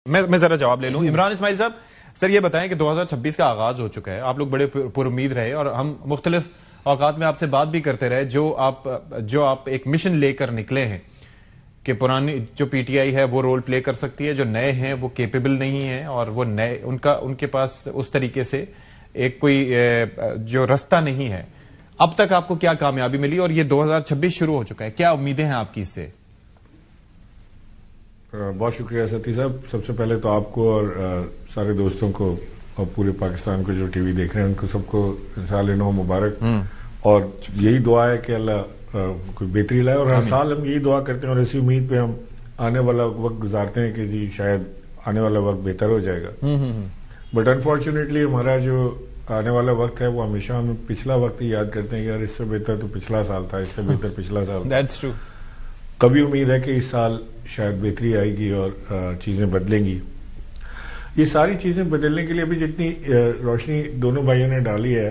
میں ذرا جواب لے لوں. عمران اسماعیل صاحب، سر یہ بتائیں کہ 2026 کا آغاز ہو چکا ہے، آپ لوگ بڑے پر امید رہے اور ہم مختلف اوقات میں آپ سے بات بھی کرتے رہے، جو آپ ایک مشن لے کر نکلے ہیں کہ پرانی جو پی ٹی آئی ہے وہ رول پلے کر سکتی ہے، جو نئے ہیں وہ کیپیبل نہیں ہیں اور وہ نئے ان کے پاس اس طریقے سے ایک کوئی جو رستہ نہیں ہے. اب تک آپ کو کیا کامیابی ملی اور یہ 2026 شروع ہو چکا ہے، کیا امیدیں ہیں آپ کی اس سے؟ بہت شکریہ ستی صاحب. سب سے پہلے تو آپ کو اور سارے دوستوں کو اور پورے پاکستان کو جو ٹی وی دیکھ رہے ہیں ان کو سب کو سال نو مبارک، اور یہی دعا ہے کہ اللہ کوئی بہتری لائے، اور ہر سال ہم یہی دعا کرتے ہیں اور اسی امید پہ ہم آنے والا وقت گزارتے ہیں کہ جی شاید آنے والا وقت بہتر ہو جائے گا. بٹ انفارچونیٹلی ہمارا جو آنے والا وقت ہے وہ ہمیشہ ہم پچھلا وقت ہی یاد کرتے ہیں کہ یار اس سے بہتر تو پچھلا سال تھا، اس سے بہتر پچھلا سال تھا. That's true. کبھی امید ہے کہ اس سال شاید بہتری آئے گی اور چیزیں بدلیں گی. یہ ساری چیزیں بدلنے کے لیے ابھی جتنی روشنی دونوں بھائیوں نے ڈالی ہے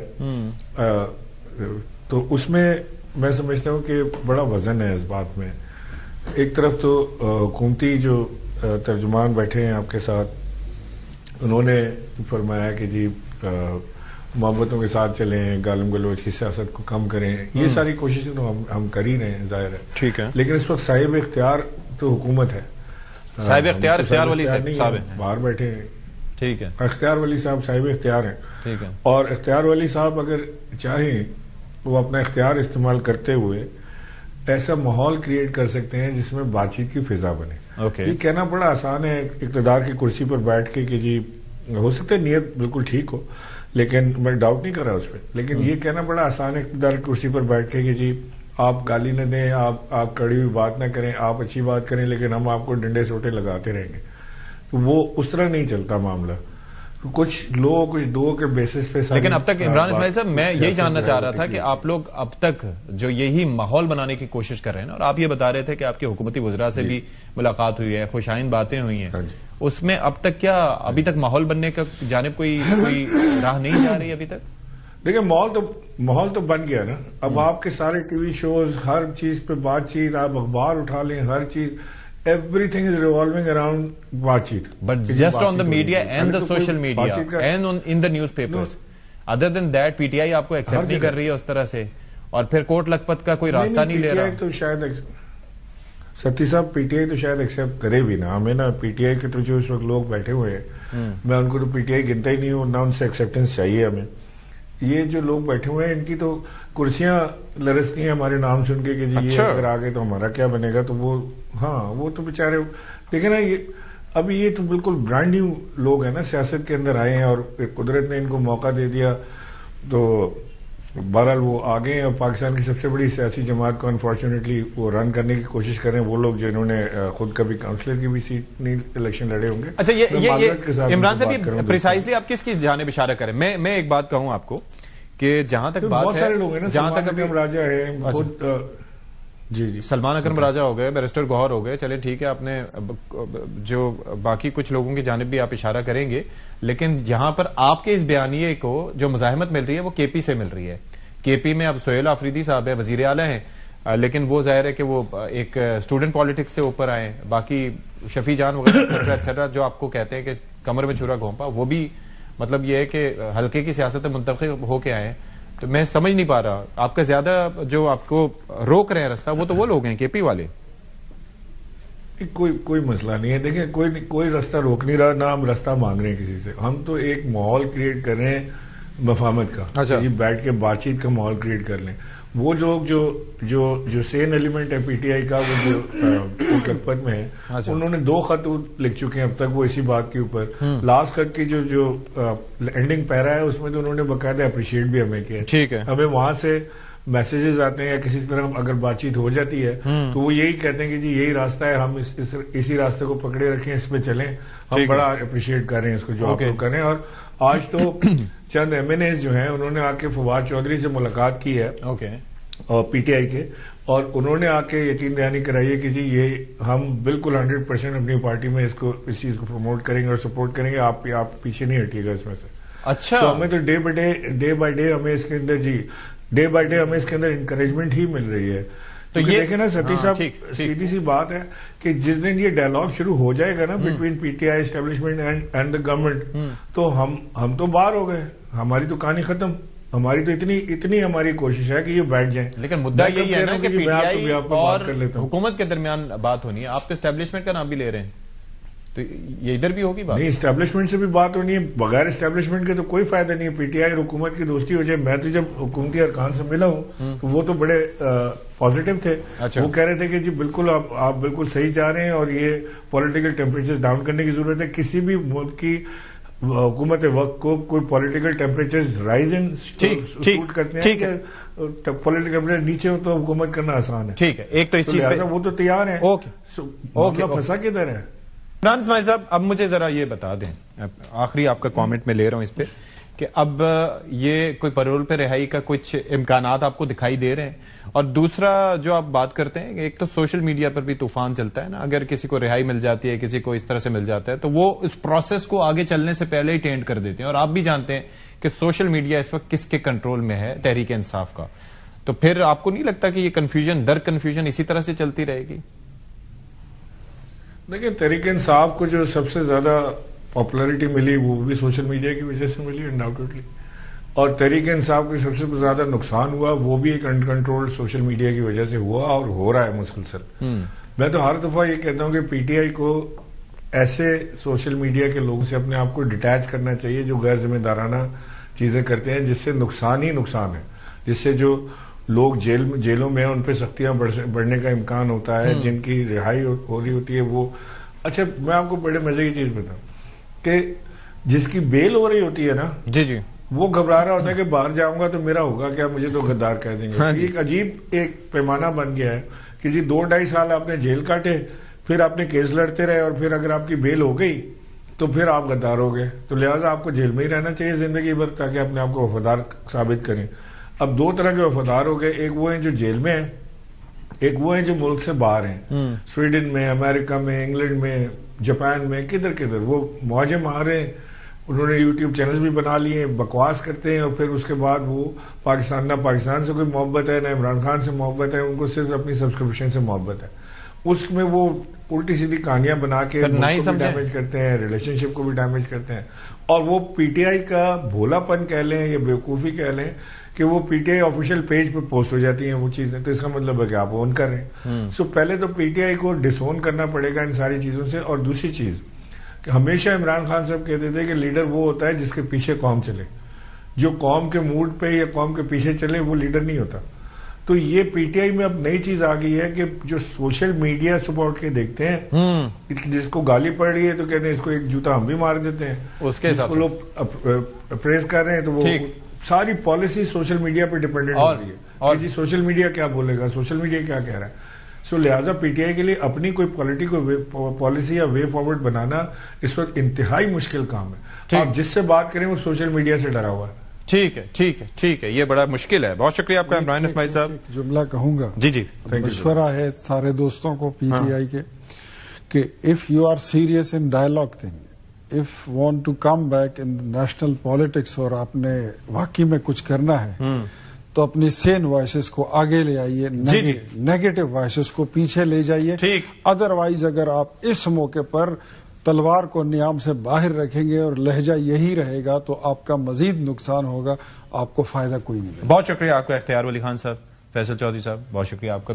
تو اس میں میں سمجھتا ہوں کہ بڑا وزن ہے اس بات میں. ایک طرف تو حکومتی جو ترجمان بیٹھے ہیں آپ کے ساتھ، انہوں نے فرمایا کہ جی محبتوں کے ساتھ چلیں، گالم گلوچ کی سیاست کو کم کریں. یہ ساری کوششیں تو ہم کر ہی رہے ہیں، ظاہر ہے. ٹھیک ہے، لیکن اس وقت صاحب اختیار تو حکومت ہے. صاحب اختیار والی صاحب باہر بیٹھے ہیں. ٹھیک ہے، اختیار والی صاحب صاحب اختیار ہیں. ٹھیک ہے. اور اختیار والی صاحب اگر چاہیں وہ اپنا اختیار استعمال کرتے ہوئے ایسا ماحول کریٹ کر سکتے ہیں جس میں بات چیت کی فضا بنے. یہ کہنا بڑا آسان ہے اقتدار کی کرسی پر بیٹھ کے کہ جی ہو سکتا ہے نیت بالکل ٹھیک ہو، لیکن میں ڈاؤٹ نہیں کر رہا اس پہ، لیکن یہ کہنا بڑا آسان ہے اقتدار کی کرسی پر بیٹھ کے کہ جی آپ گالی نہ دیں، آپ کڑی ہوئی بات نہ کریں، آپ اچھی بات کریں، لیکن ہم آپ کو ڈنڈے سوٹے لگاتے رہیں گے. تو وہ اس طرح نہیں چلتا معاملہ. کچھ لو کچھ دو کے بیسس پہ. لیکن اب تک عمران اسماعیل صاحب میں یہی جاننا چاہ رہا تھا کہ آپ لوگ اب تک جو یہی ماحول بنانے کی کوشش کر رہے ہیں، اور آپ یہ بتا رہے تھے کہ آپ کے حکومتی وزراء سے بھی ملاقات ہوئی ہے، خوشائند باتیں ہوئی ہیں، اس میں اب تک کیا ابھی تک ماحول بننے کا جانب کوئی راہ نہیں جا رہی ابھی تک؟ دیکھیں ماحول تو بن گیا نا. اب آپ کے سارے ٹی وی شوز، ہر چیز پہ بات چیت، آپ اخبار اٹھا لیں، ہر چیز everything is revolving around بات چیت. But just on the media and the social media and in the newspapers. Other than that P T I آپ کو ایکسپٹ نہیں کر رہی ہے اس طرح سے، اور پھر کوٹ لکھپت کا کوئی راستہ نہیں لے رہا. تو شاید ستی صاحب پی ٹی آئی تو شاید ایکسپٹ کرے بھی نا. ہمیں نا پی ٹی آئی کے تو جو اس وقت لوگ بیٹھے ہوئے ہیں، میں ان کو تو پی ٹی آئی گنتا ہی نہیں ہوں، نہ ان سے ایکسپٹینس چاہیے ہمیں. یہ جو لوگ بیٹھے ہوئے ہیں ان کی تو کرسیاں لرزتی ہیں ہمارے نام سن کے کہ جی یہ اگر آگے تو ہمارا کیا بنے گا. تو وہ تو بیچارے دیکھیں نا، یہ ابھی یہ تو بالکل برانڈ نیو لوگ ہیں نا، سیاست کے اندر آئے ہیں اور قدرت نے ان کو موقع دے دیا تو بہرحال وہ آگے ہیں. اور پاکستان کی سب سے بڑی سیاسی جماعت کو انفارچونیٹلی وہ رن کرنے کی کوشش کریں وہ لوگ جنہوں نے خود کبھی کاؤنسلر کی بھی سیٹ نہیں الیکشن لڑے ہوں گے. اچھا، یہ عمران صاحب پریسائزلی آپ کس کی جانب اشارہ کریں؟ میں ایک بات کہوں آپ کو کہ جہاں تک بات ہے، بہت سارے لوگ ہیں نا، جہاں تک ابھی راجہ ہے خود، جی سلمان اکرم راجہ ہو گئے، بیرسٹر گوہر ہو گئے. چلے ٹھیک ہے، آپ نے جو باقی کچھ لوگوں کی جانب بھی آپ اشارہ کریں گے، لیکن یہاں پر آپ کے اس بیانیے کو جو مزاحمت مل رہی ہے وہ کے پی سے مل رہی ہے. کے پی میں اب سہیل آفریدی صاحب ہے، وزیر اعلیٰ ہیں، لیکن وہ ظاہر ہے کہ وہ ایک اسٹوڈنٹ پالیٹکس سے اوپر آئے. باقی شفیع جان وغیرہ ایٹسٹرا جو آپ کو کہتے ہیں کہ کمر میں چھرا گھونپا، وہ بھی مطلب یہ ہے کہ حلقے کی سیاست منتخب ہو کے آئے ہیں. تو میں سمجھ نہیں پا رہا، آپ کا زیادہ جو آپ کو روک رہے ہیں راستہ وہ تو وہ لوگ ہیں کے پی والے. کوئی مسئلہ نہیں ہے. دیکھیں کوئی راستہ روک نہیں رہا، نہ ہم راستہ مانگ رہے ہیں کسی سے. ہم تو ایک ماحول کریٹ کر رہے ہیں مفاہمت کا، جی بیٹھ کے بات چیت کا ماحول کریٹ کر لیں. وہ لوگ جو سین ایلیمنٹ ہے پی ٹی آئی کا، وہ جو لکھپت میں ہے، انہوں نے 2 خط لکھ چکے ہیں اب تک وہ اسی بات کے اوپر. لاسٹ خط کی جو اینڈنگ پیرا ہے اس میں تو انہوں نے باقاعدہ اپریشیٹ بھی ہمیں کیا. ٹھیک ہے، ہمیں وہاں سے میسیجز آتے ہیں یا کسی طرح اگر بات چیت ہو جاتی ہے تو وہ یہی کہتے ہیں کہ جی یہی راستہ ہے، ہم اسی راستے کو پکڑے رکھیں، اس پہ چلیں. ہم بڑا اپریشیٹ کر رہے ہیں اس کو جو آپ لوگ کر رہے ہیں. اور آج تو چند ایم این ایز جو ہیں انہوں نے آ کے فواد چودھری سے ملاقات کی ہے اور پی ٹی آئی کے، اور انہوں نے آ کے یقین دہانی کرائی ہے کہ جی یہ ہم بالکل 100% اپنی پارٹی میں اس چیز کو پروموٹ کریں گے اور سپورٹ کریں گے. آپ پیچھے نہیں ہٹیے گا اس میں سے. اچھا، تو ہمیں تو ڈے بائی ڈے ہمیں اس کے اندر ڈے بائی ڈے ہمیں اس کے اندر انکریجمنٹ ہی مل رہی ہے تو یہ دیکھیں نا ستیش صاحب، سیدھی سی بات ہے کہ جس دن یہ ڈائلاگ شروع ہو جائے گا نا between P T I establishment and the government, تو ہم تو باہر ہو گئے، ہماری تو کہانی ختم. ہماری تو اتنی ہماری کوشش ہے کہ یہ بیٹھ جائیں. لیکن مدعا یہی ہے نا کہ پی ٹی آئی اور حکومت کے درمیان بات ہونی ہے. آپ تو اسٹیبلشمنٹ کا نام بھی لے رہے ہیں، تو یہ ادھر بھی ہوگی بات؟ نہیں، اسٹیبلشمنٹ سے بھی بات ہونی ہے. بغیر اسٹیبلشمنٹ کے تو کوئی فائدہ نہیں ہے. پی ٹی آئی اور حکومت کی دوستی ہو جائے. میں تو جب حکومتی ارکان سے ملا ہوں تو وہ تو بڑے پازیٹو تھے. وہ کہہ رہے تھے کہ جی بالکل آپ بالکل صحیح چاہ رہے ہیں اور یہ پولیٹیکل ٹیمپریچر ڈاؤن کرنے کی ضرورت ہے. کسی بھی ملک کی حکومت وقت کو کوئی پولیٹیکل ٹیمپریچر رائز ان سوٹ کرتے ہیں کہ پولیٹیکل ٹیمپریچر نیچے ہو تو حکومت کرنا آسان ہے. ٹھیک ہے، ایک تو اس چیز پہ وہ تو تیار ہیں. اوکے، پھنسا کدھر ہے؟ عمران اسماعیل صاحب، اب مجھے ذرا یہ بتا دیں، آخری آپ کا کامنٹ میں لے رہا ہوں اس پہ، کہ اب یہ کوئی پیرول پہ رہائی کا کچھ امکانات آپ کو دکھائی دے رہے ہیں؟ اور دوسرا جو آپ بات کرتے ہیں کہ ایک تو سوشل میڈیا پر بھی طوفان چلتا ہے نا، اگر کسی کو رہائی مل جاتی ہے، کسی کو اس طرح سے مل جاتا ہے، تو وہ اس پروسیس کو آگے چلنے سے پہلے ہی ٹینڈ کر دیتے ہیں. اور آپ بھی جانتے ہیں کہ سوشل میڈیا اس وقت کس کے کنٹرول میں ہے؟ تحریک انصاف کا. تو پھر آپ کو نہیں لگتا کہ یہ کنفیوژن اسی طرح سے چلتی رہے گی؟ دیکھیں، تحریک انصاف کو جو سب سے زیادہ پاپولرٹی ملی وہ بھی سوشل میڈیا کی وجہ سے ملی انڈاؤٹڈلی، اور تحریک انصاف کو سب سے زیادہ نقصان ہوا وہ بھی ایک انکنٹرول سوشل میڈیا کی وجہ سے ہوا اور ہو رہا ہے مسلسل. میں تو ہر دفعہ یہ کہتا ہوں کہ پی ٹی آئی کو ایسے سوشل میڈیا کے لوگوں سے اپنے آپ کو ڈیٹیچ کرنا چاہیے جو غیر ذمہ دارانہ چیزیں کرتے ہیں، جس سے نقصان ہی نقصان ہے، جس سے جو لوگ جیلوں میں ان پہ سختیاں بڑھنے کا امکان ہوتا ہے، جن کی رہائی ہو رہی ہوتی ہے وہ. اچھا، میں آپ کو بڑے مزے کی چیز بتاؤں کہ جس کی بیل ہو رہی ہوتی ہے نا، جی وہ گھبرا رہا ہوتا ہے کہ باہر جاؤں گا تو میرا ہوگا کیا، مجھے تو غدار کہہ دیں گے. ایک عجیب ایک پیمانہ بن گیا ہے کہ جی 2-2.5 سال آپ نے جیل کاٹے، پھر آپ نے کیس لڑتے رہے، اور پھر اگر آپ کی بیل ہو گئی تو پھر آپ غدار ہو گئے. تو لہٰذا آپ کو جیل میں ہی رہنا چاہیے زندگی بھر تاکہ اپنے آپ کو وفادار ثابت کریں. اب 2 طرح کے وفادار ہو گئے، ایک وہ ہیں جو جیل میں ہیں، ایک وہ ہیں جو ملک سے باہر ہیں، سویڈن میں، امریکہ میں، انگلینڈ میں، جاپان میں، کدھر وہ موجیں مار رہے ہیں. انہوں نے یوٹیوب چینلز بھی بنا لیے، بکواس کرتے ہیں، اور پھر اس کے بعد وہ نہ پاکستان سے کوئی محبت ہے، نہ عمران خان سے محبت ہے، ان کو صرف اپنی سبسکرپشن سے محبت ہے. اس میں وہ الٹی سیدھی کہانیاں بنا کے ملک کو بھی ڈیمیج کرتے ہیں، ریلیشن شپ کو بھی ڈیمیج کرتے ہیں. اور وہ پی ٹی آئی کا بھولا پن کہہ لیں یا بیوقوفی کہہ لیں کہ وہ P T I official page پہ پوسٹ ہو جاتی ہیں وہ چیزیں، تو اس کا مطلب ہے کہ آپ اون کر رہے ہیں. سو پہلے تو پی ٹی آئی کو ڈس اون کرنا پڑے گا ان ساری چیزوں سے. اور دوسری چیز کہ ہمیشہ عمران خان صاحب کہتے تھے کہ لیڈر وہ ہوتا ہے جس کے پیچھے قوم چلے، جو قوم کے موڈ پہ یا قوم کے پیچھے چلے وہ لیڈر نہیں ہوتا. تو یہ پی ٹی آئی میں اب نئی چیز آ گئی ہے کہ جو سوشل میڈیا سپورٹ کے دیکھتے ہیں، جس کو گالی پڑ رہی ہے تو کہتے ہیں اس کو ایک جوتا ہم بھی مار دیتے ہیں، اس کے حساب سے لوگ پریز کر رہے ہیں. تو وہ ساری پالیسی سوشل میڈیا پہ ڈیپینڈنٹ ہو رہی ہے اور جی سوشل میڈیا کیا بولے گا، سوشل میڈیا کیا کہہ رہا ہے. سو لہٰذا پی ٹی آئی کے لیے اپنی کوئی پالیسی یا وے فارورڈ بنانا اس وقت انتہائی مشکل کام ہے. آپ جس سے بات کریں وہ سوشل میڈیا سے ڈرا ہوا ہے. ٹھیک ہے، یہ بڑا مشکل ہے. بہت شکریہ آپ کا عمران اسماعیل صاحب. جملہ کہوں گا، جی مشورہ ہے سارے دوستوں کو پی ٹی آئی کے کہ if you are serious in dialogue thing, if want to come back in national politics اور آپ نے واقعی میں کچھ کرنا ہے تو اپنی سین وائسز کو آگے لے آئیے، نیگیٹو وائسز کو پیچھے لے جائیے. ادروائز اگر آپ اس موقع پر تلوار کو نیام سے باہر رکھیں گے اور لہجہ یہی رہے گا تو آپ کا مزید نقصان ہوگا، آپ کو فائدہ کوئی نہیں ملے. بہت شکریہ آپ کا اختیار ولی خان صاحب، فیصل چودھری صاحب، بہت شکریہ آپ کا.